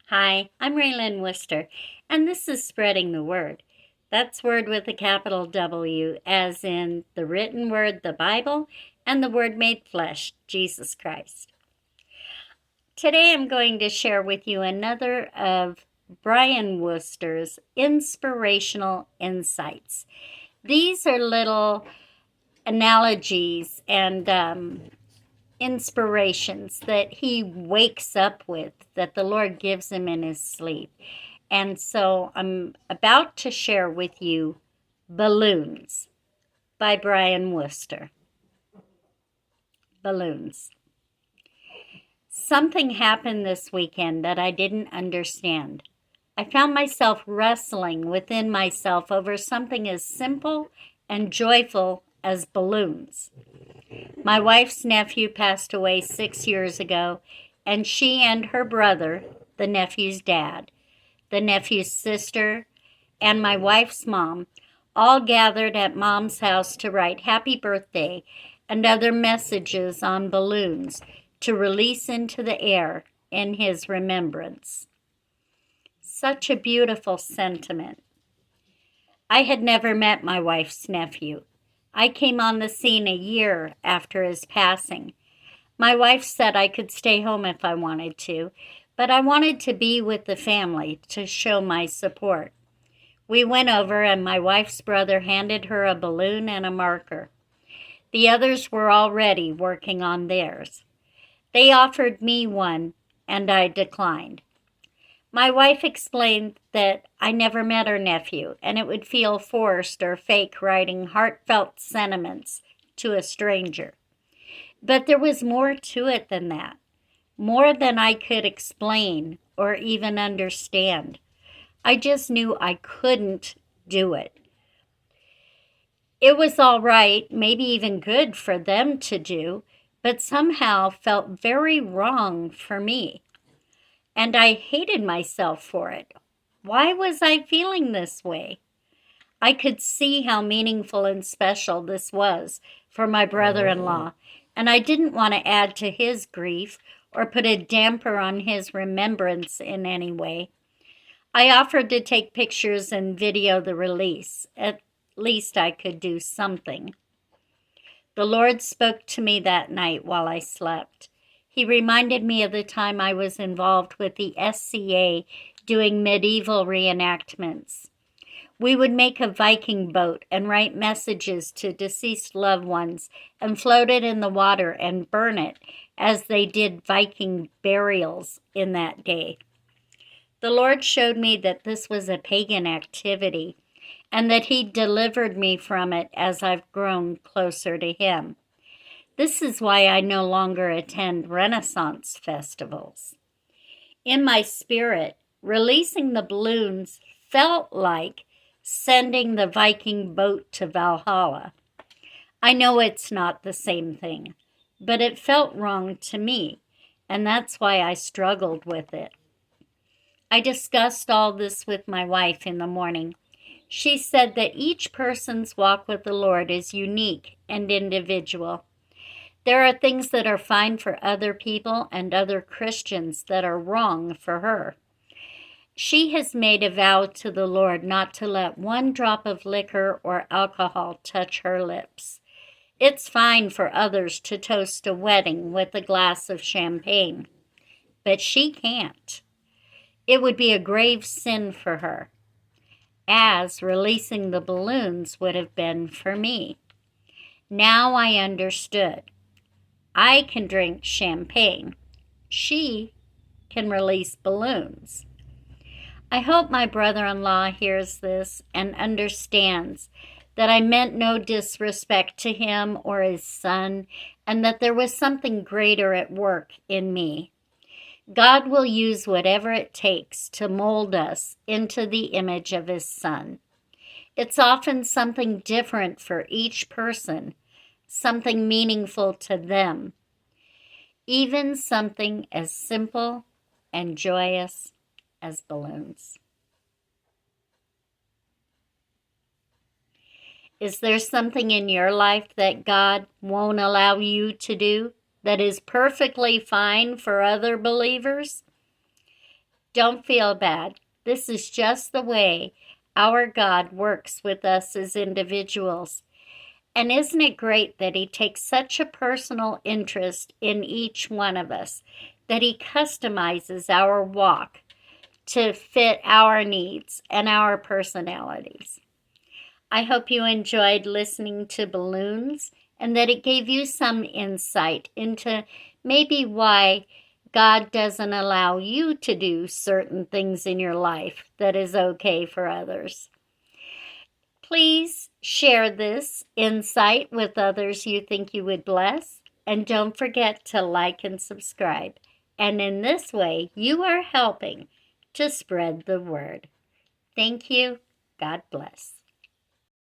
Hi, I'm Raylan Wooster, and this is Spreading the Word. That's word with a capital W, as in the written word, the Bible, and the Word made flesh, Jesus Christ. Today I'm going to share with you another of Brian Wooster's inspirational insights. These are little analogies and inspirations that he wakes up with, that the Lord gives him in his sleep. And so I'm about to share with you Balloons by Brian Wooster. Balloons. Something happened this weekend that I didn't understand. I found myself wrestling within myself over something as simple and joyful as balloons. My wife's nephew passed away 6 years ago, and she and her brother, the nephew's dad, the nephew's sister, and my wife's mom all gathered at Mom's house to write happy birthday and other messages on balloons to release into the air in his remembrance. Such a beautiful sentiment. I had never met my wife's nephew. I came on the scene a year after his passing. My wife said I could stay home if I wanted to, but I wanted to be with the family to show my support. We went over and my wife's brother handed her a balloon and a marker. The others were already working on theirs. They offered me one and I declined. My wife explained that I never met her nephew and it would feel forced or fake writing heartfelt sentiments to a stranger. But there was more to it than that, more than I could explain or even understand. I just knew I couldn't do it. It was all right, maybe even good for them to do, but somehow felt very wrong for me. And I hated myself for it. Why was I feeling this way? I could see how meaningful and special this was for my brother-in-law, and I didn't want to add to his grief or put a damper on his remembrance in any way. I offered to take pictures and video the release. At least I could do something. The Lord spoke to me that night while I slept. He reminded me of the time I was involved with the SCA doing medieval reenactments. We would make a Viking boat and write messages to deceased loved ones and float it in the water and burn it as they did Viking burials in that day. The Lord showed me that this was a pagan activity and that He delivered me from it as I've grown closer to Him. This is why I no longer attend Renaissance festivals. In my spirit, releasing the balloons felt like sending the Viking boat to Valhalla. I know it's not the same thing, but it felt wrong to me, and that's why I struggled with it. I discussed all this with my wife in the morning. She said that each person's walk with the Lord is unique and individual. There are things that are fine for other people and other Christians that are wrong for her. She has made a vow to the Lord not to let one drop of liquor or alcohol touch her lips. It's fine for others to toast a wedding with a glass of champagne, but she can't. It would be a grave sin for her, as releasing the balloons would have been for me. Now I understood. I can drink champagne. She can release balloons. I hope my brother-in-law hears this and understands that I meant no disrespect to him or his son, and that there was something greater at work in me. God will use whatever it takes to mold us into the image of His Son. It's often something different for each person, something meaningful to them, even something as simple and joyous as balloons. Is there something in your life that God won't allow you to do that is perfectly fine for other believers? Don't feel bad. This is just the way our God works with us as individuals. And isn't it great that He takes such a personal interest in each one of us, that He customizes our walk to fit our needs and our personalities? I hope you enjoyed listening to balloons and that it gave you some insight into maybe why God doesn't allow you to do certain things in your life that is okay for others. Please share this insight with others you think you would bless, and don't forget to like and subscribe. And in this way, you are helping to spread the word. Thank you. God bless.